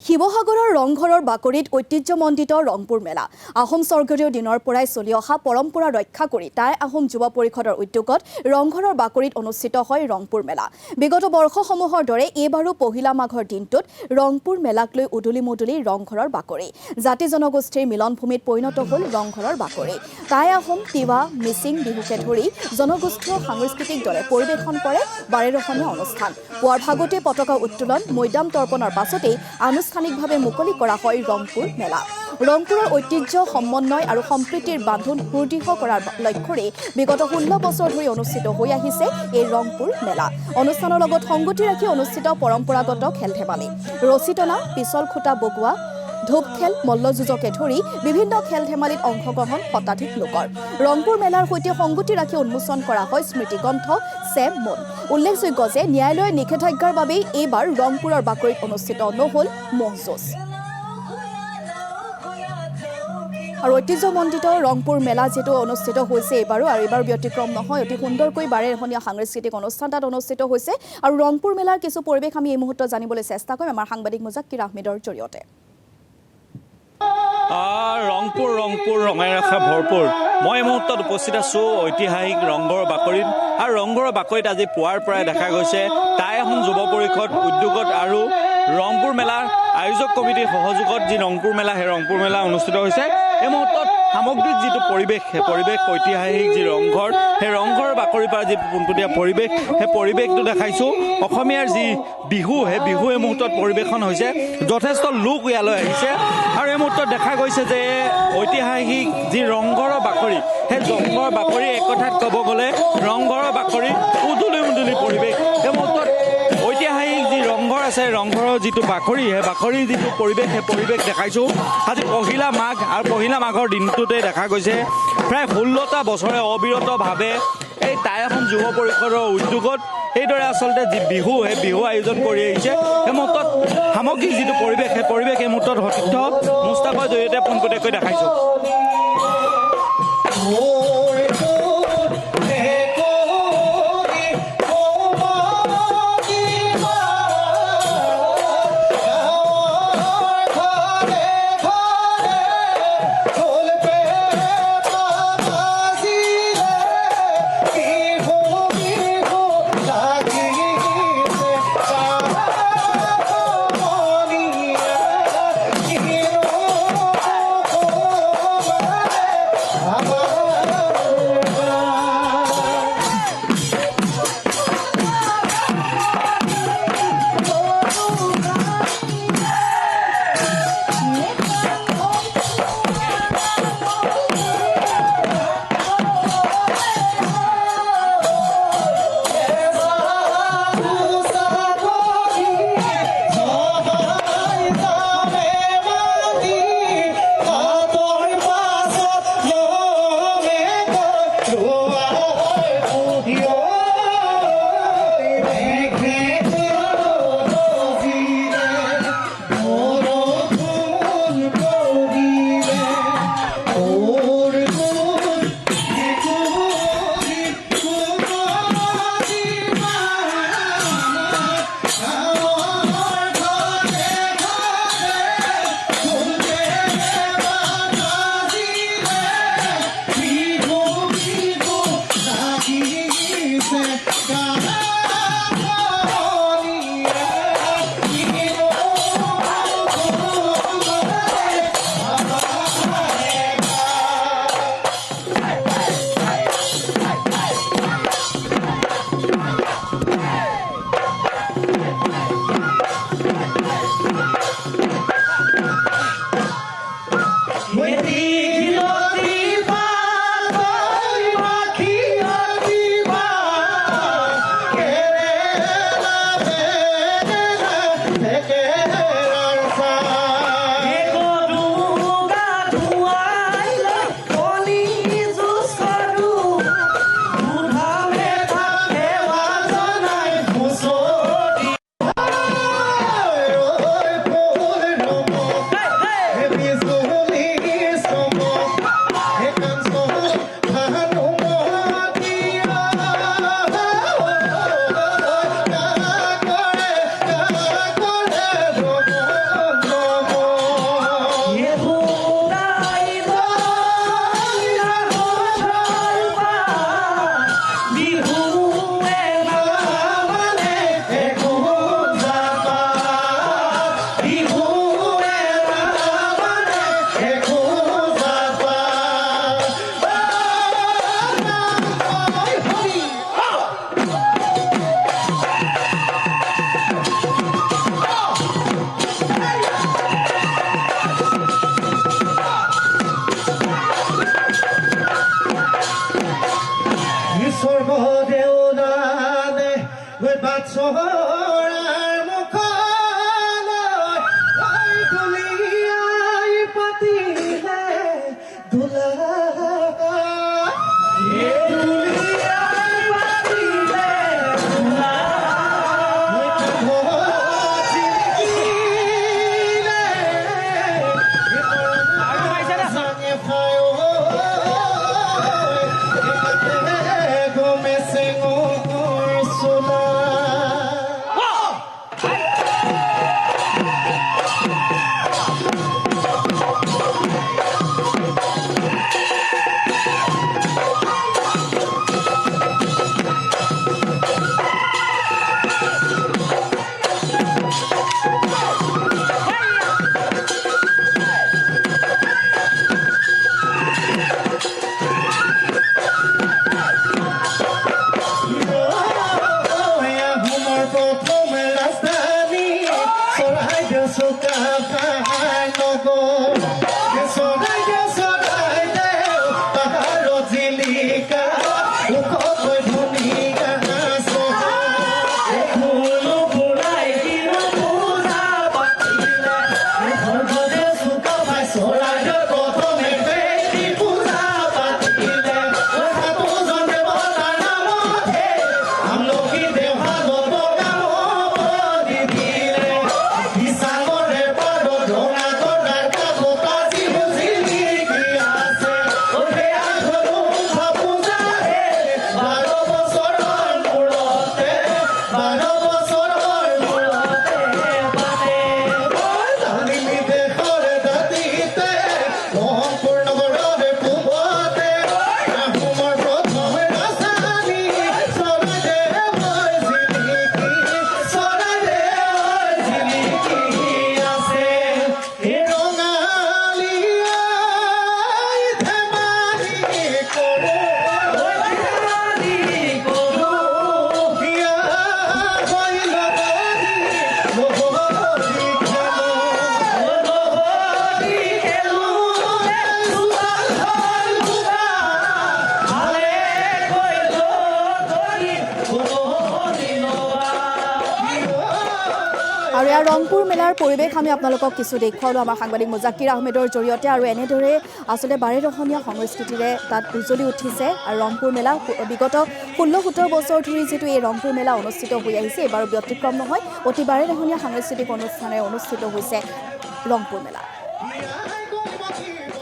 শিৱসাগৰৰ ৰংঘৰৰ বাকৰিত ঐতিহ্যমণ্ডিত ৰংপুৰ মেলা আহোম স্বৰ্গদেউ দিনৰ পৰাই চলি অহা পৰম্পৰা ৰক্ষা কৰি টাই আহোম যুৱ পৰিষদৰ উদ্যোগত ৰংঘৰৰ বাকৰিত অনুষ্ঠিত হয় ৰংপুৰ মেলা। বিগত বৰ্ষসমূহৰ দৰে এইবাৰো পহিলা মাঘৰ দিনটোত ৰংপুৰ মেলাক লৈ উদুলি মুদুলি ৰংঘৰৰ বাকৰি। জাতি জনগোষ্ঠীৰ মিলনভূমিত পৰিণত হ'ল ৰংঘৰৰ বাকৰি। টাই আহোম, তিৱা, মিচিং, বিহুকে ধৰি জনগোষ্ঠীয় সাংস্কৃতিক দলে পৰিৱেশন কৰে বাৰেৰহণীয়া অনুষ্ঠান। পুৱাৰ ভাগতে পতাকা উত্তোলন, মৈদাম তৰ্পণৰ পাছতেই আনুষ্ঠানিকভাৱে মুকলি কৰা হয় ৰংপুৰ মেলা। ৰংপুৰৰ ঐতিহ্য, সমন্বয় আৰু সম্প্ৰীতিৰ বান্ধোন সুদৃঢ় কৰাৰ লক্ষ্যৰে বিগত 16 বছৰ ধৰি অনুষ্ঠিত হৈ আহিছে এই ৰংপুৰ মেলা। অনুষ্ঠানৰ লগত সংগতি ৰাখি অনুষ্ঠিত পৰম্পৰাগত খেল-ধেমালি, ৰছী টনা, পিছল খুঁটা বগোৱা, ধূপ খেল, মল্লযুঁজকে ধৰি বিভিন্ন খেল-ধেমালিত অংশগ্ৰহণ শতাধিক লোকৰ। ৰংপুৰ মেলাৰ সৈতে সংগতি ৰাখি উন্মোচন কৰা হয় স্মৃতিগ্ৰন্থ ছেম মুন। উল্লেখযোগ্য যে ন্যায়ালয়ৰ নিষেধাজ্ঞাৰ বাবেই এইবাৰ ৰংপুৰৰ বাকৰিত অনুষ্ঠিত নহ'ল ম'হ যুঁজ। আৰু ঐতিহ্যমণ্ডিত ৰংপুৰ মেলা যিটো অনুষ্ঠিত হৈছে এইবাৰো, আৰু এইবাৰ ব্যতিক্ৰম নহয়, অতি সুন্দৰকৈ বাৰেৰহণীয়া সাংস্কৃতিক অনুষ্ঠান তাত অনুষ্ঠিত হৈছে। আৰু ৰংপুৰ মেলাৰ কিছু পৰিৱেশ আমি এই মুহূৰ্তত জানিবলৈ চেষ্টা কৰিম আমাৰ সাংবাদিক মুজাক্কিৰ আহমেদৰ জৰিয়তে। ৰংপুৰ ৰঙাই ৰখা ভৰপূৰ। মই এই মুহূৰ্তত উপস্থিত আছোঁ ঐতিহাসিক ৰংঘৰ বাকৰিত। আৰু ৰংঘৰৰ বাকৰিত আজি পুৱাৰ পৰাই দেখা গৈছে টাই আহোম যুৱ পৰিষদ উদ্যোগত আৰু ৰংপুৰ মেলাৰ আয়োজক কমিটিৰ সহযোগত যি ৰংপুৰ মেলা, সেই ৰংপুৰ মেলা অনুষ্ঠিত হৈছে। এই মুহূৰ্তত সামগ্ৰিক যিটো পৰিৱেশ, সেই পৰিৱেশ ঐতিহাসিক যি ৰংঘৰ, সেই ৰংঘৰৰ বাকৰিৰ পৰা যি পোনপটীয়া পৰিৱেশ, সেই পৰিৱেশটো দেখাইছোঁ। অসমীয়াৰ যি বিহু, সেই বিহু এই মুহূৰ্তত পৰিৱেশন হৈছে। যথেষ্ট লোক ইয়ালৈ আহিছে আৰু এই মুহূৰ্তত দেখা গৈছে যে ঐতিহাসিক যি ৰংঘৰৰ বাকৰি, সেই ৰংঘৰৰ বাকৰি এক কথাত ক'ব গ'লে ৰংঘৰৰ বাকৰি উদুলি মুদুলি পৰিৱেশ। এই মুহূৰ্তত ঐতিহাসিক যি ৰংঘৰ আছে, ৰংঘৰৰ যিটো বাকৰি, সেই বাকৰিৰ যিটো পৰিৱেশ, সেই পৰিৱেশ দেখাইছোঁ। আজি পহিলা মাঘ, আৰু পহিলা মাঘৰ দিনটোতে দেখা গৈছে প্ৰায় 16টা বছৰে অবিৰতভাৱে এই টাই আহোম যুৱ পৰিষদৰ উদ্যোগত এইদৰে আচলতে যি বিহু, সেই বিহু আয়োজন কৰি আহিছে। এই মুহূৰ্তত সামগ্ৰিক যিটো পৰিৱেশ, সেই পৰিৱেশ এই মুহূৰ্তত সতীৰ্থ মুস্তাফৰ জৰিয়তে পোনপটীয়াকৈ দেখাইছোঁ। আৰু ইয়াৰ ৰংপুৰ মেলাৰ পৰিৱেশ আমি আপোনালোকক কিছু দেখুৱালোঁ আমাৰ সাংবাদিক মুজাকিৰ আহমেদৰ জৰিয়তে আৰু এনেদৰে আচলতে বাৰেৰহণীয়া সংস্কৃতিৰে তাত উজ্বলি উঠিছে আৰু ৰংপুৰ মেলা বিগত 16-17 বছৰ ধৰি যিটো এই ৰংপুৰ মেলা অনুষ্ঠিত হৈ আহিছে এইবাৰো ব্যতিক্ৰম নহয় অতি বাৰেৰহণীয়া সাংস্কৃতিক অনুষ্ঠানেৰে অনুষ্ঠিত হৈছে ৰংপুৰ মেলা